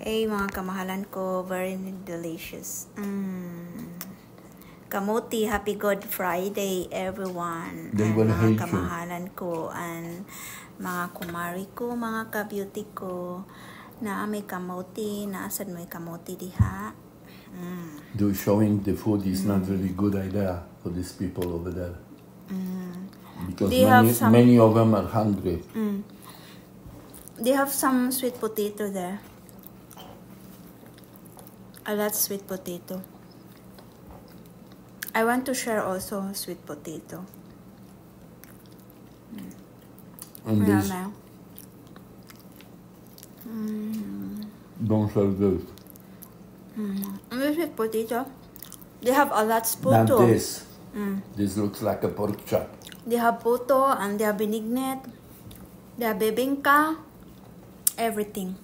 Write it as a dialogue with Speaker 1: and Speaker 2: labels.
Speaker 1: Mga kamahalan ko, very delicious. Kamuti, happy Good Friday, everyone.
Speaker 2: They will
Speaker 1: mga
Speaker 2: hate you.
Speaker 1: kamahalan ko, and mga kumari ko, mga ka-beauty ko, na may kamuti, naasad may kamuti diha.
Speaker 2: Do showing the food is not really good idea for these people over there. Because many of them are hungry.
Speaker 1: They have some sweet potato there. I like sweet potato. I want to share also sweet potato.
Speaker 2: And this, don't share this.
Speaker 1: And the sweet potato, they have a lot of
Speaker 2: Not
Speaker 1: puto.
Speaker 2: this. This looks like a pork chop.
Speaker 1: They have puto and they have benignet. They have bebingka. Everything.